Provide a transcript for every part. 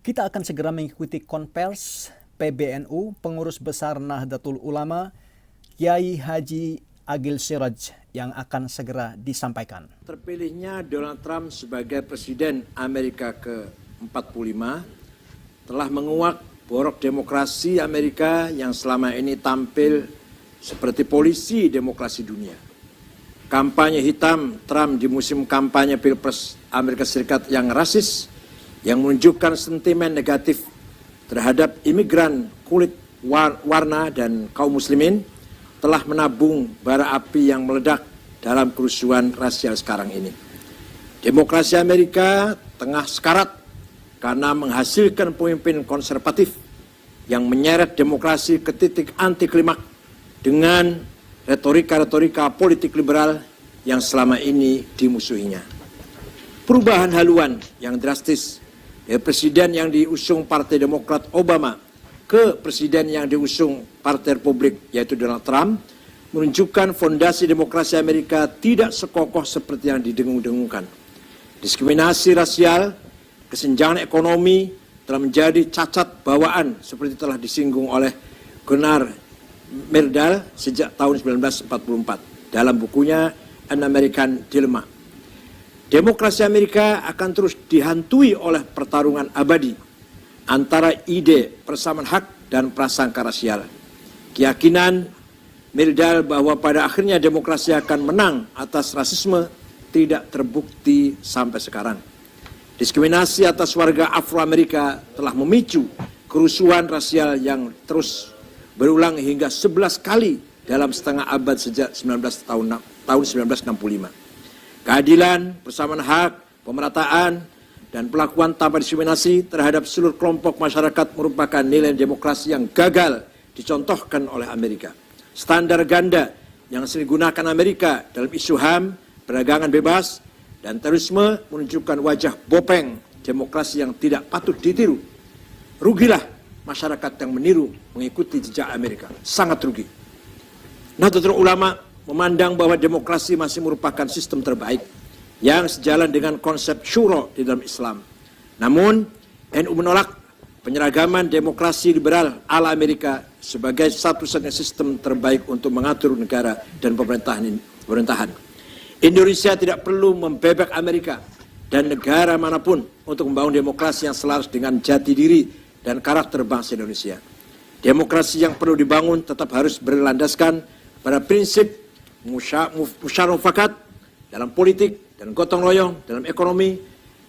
Kita akan segera mengikuti konvers PBNU, Pengurus Besar Nahdlatul Ulama, Kiai Haji Agil Siraj yang akan segera disampaikan. Terpilihnya Donald Trump sebagai Presiden Amerika ke-45 telah menguak borok demokrasi Amerika yang selama ini tampil seperti polisi demokrasi dunia. Kampanye hitam Trump di musim kampanye Pilpres Amerika Serikat yang rasis, yang menunjukkan sentimen negatif terhadap imigran kulit warna dan kaum muslimin, telah menabung bara api yang meledak dalam kerusuhan rasial sekarang ini. Demokrasi Amerika tengah sekarat karena menghasilkan pemimpin konservatif yang menyeret demokrasi ke titik anti klimak dengan retorika-retorika politik liberal yang selama ini dimusuhinya. Perubahan haluan yang drastis dari presiden yang diusung Partai Demokrat Obama ke presiden yang diusung Partai Republik yaitu Donald Trump menunjukkan fondasi demokrasi Amerika tidak sekokoh seperti yang didengung-dengungkan. Diskriminasi rasial, kesenjangan ekonomi telah menjadi cacat bawaan seperti telah disinggung oleh Gunnar Myrdal sejak tahun 1944 dalam bukunya An American Dilemma. Demokrasi Amerika akan terus dihantui oleh pertarungan abadi antara ide persamaan hak dan prasangka rasial. Keyakinan Myrdal bahwa pada akhirnya demokrasi akan menang atas rasisme tidak terbukti sampai sekarang. Diskriminasi atas warga Afro-Amerika telah memicu kerusuhan rasial yang terus berulang hingga 11 kali dalam setengah abad sejak tahun 1965. Keadilan, persamaan hak, pemerataan, dan pelakuan tanpa diskriminasi terhadap seluruh kelompok masyarakat merupakan nilai demokrasi yang gagal dicontohkan oleh Amerika. Standar ganda yang sering digunakan Amerika dalam isu HAM, perdagangan bebas, dan terorisme menunjukkan wajah bopeng demokrasi yang tidak patut ditiru. Rugilah masyarakat yang meniru mengikuti jejak Amerika. Sangat rugi. Nahdlatul Ulama memandang bahwa demokrasi masih merupakan sistem terbaik yang sejalan dengan konsep syuro di dalam Islam. Namun, NU menolak penyeragaman demokrasi liberal ala Amerika sebagai satu-satunya sistem terbaik untuk mengatur negara dan pemerintahan. Indonesia tidak perlu membebek Amerika dan negara manapun untuk membangun demokrasi yang selaras dengan jati diri dan karakter bangsa Indonesia. Demokrasi yang perlu dibangun tetap harus berlandaskan pada prinsip musyawarah dalam politik dan gotong royong dalam ekonomi,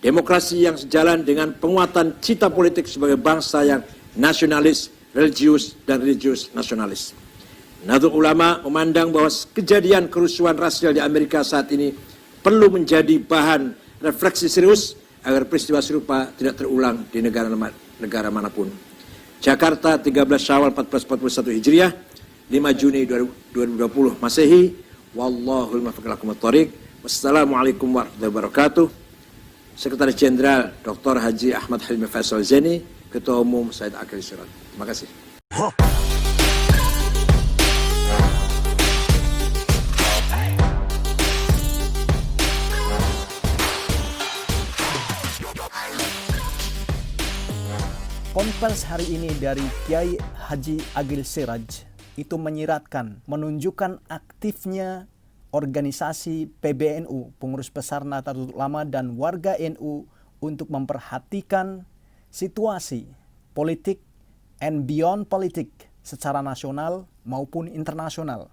demokrasi yang sejalan dengan penguatan cita politik sebagai bangsa yang nasionalis, religius, dan religius nasionalis. Nahdlatul Ulama memandang bahwa kejadian kerusuhan rasial di Amerika saat ini perlu menjadi bahan refleksi serius agar peristiwa serupa tidak terulang di negara manapun. Jakarta, 13 Syawal 1441 Hijriah, 5 Juni 2020 Masehi. Wallahul muwaffiq ila aqwamit thoriq. Wassalamualaikum warahmatullahi wabarakatuh. Sekretaris Jenderal Dr. Haji Ahmad Hilmi Faisal Zaini, Ketua Umum Said Agil Siraj. Terima kasih. Konvers hari ini dari Kiai Haji Agil Siraj itu menyiratkan, menunjukkan aktifnya organisasi PBNU, Pengurus Besar Nahdlatul Ulama dan warga NU untuk memperhatikan situasi politik and beyond politik secara nasional maupun internasional.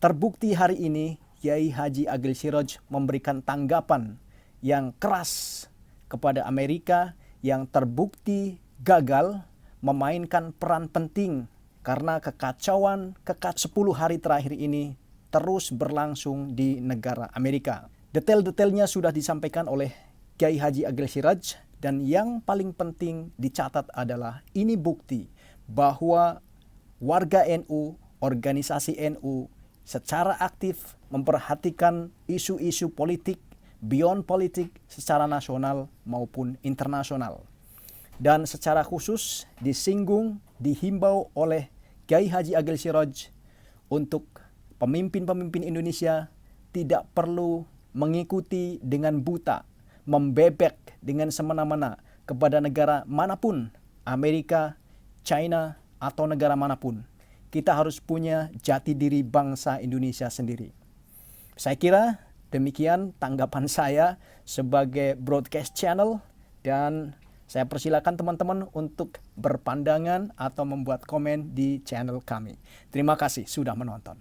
Terbukti hari ini Kiai Haji Agil Siraj memberikan tanggapan yang keras kepada Amerika yang terbukti gagal memainkan peran penting karena kekacauan 10 hari terakhir ini terus berlangsung di negara Amerika. Detail-detailnya sudah disampaikan oleh Kiai Haji Agil Siraj dan yang paling penting dicatat adalah ini bukti bahwa warga NU, organisasi NU secara aktif memperhatikan isu-isu politik, beyond politik secara nasional maupun internasional. Dan secara khusus disinggung, dihimbau oleh Kiai Haji Agil Siraj untuk pemimpin-pemimpin Indonesia tidak perlu mengikuti dengan buta, membebek dengan semena-mena kepada negara manapun, Amerika, China, atau negara manapun. Kita harus punya jati diri bangsa Indonesia sendiri. Saya kira demikian tanggapan saya sebagai broadcast channel, dan saya persilakan teman-teman untuk berpandangan atau membuat komen di channel kami. Terima kasih sudah menonton.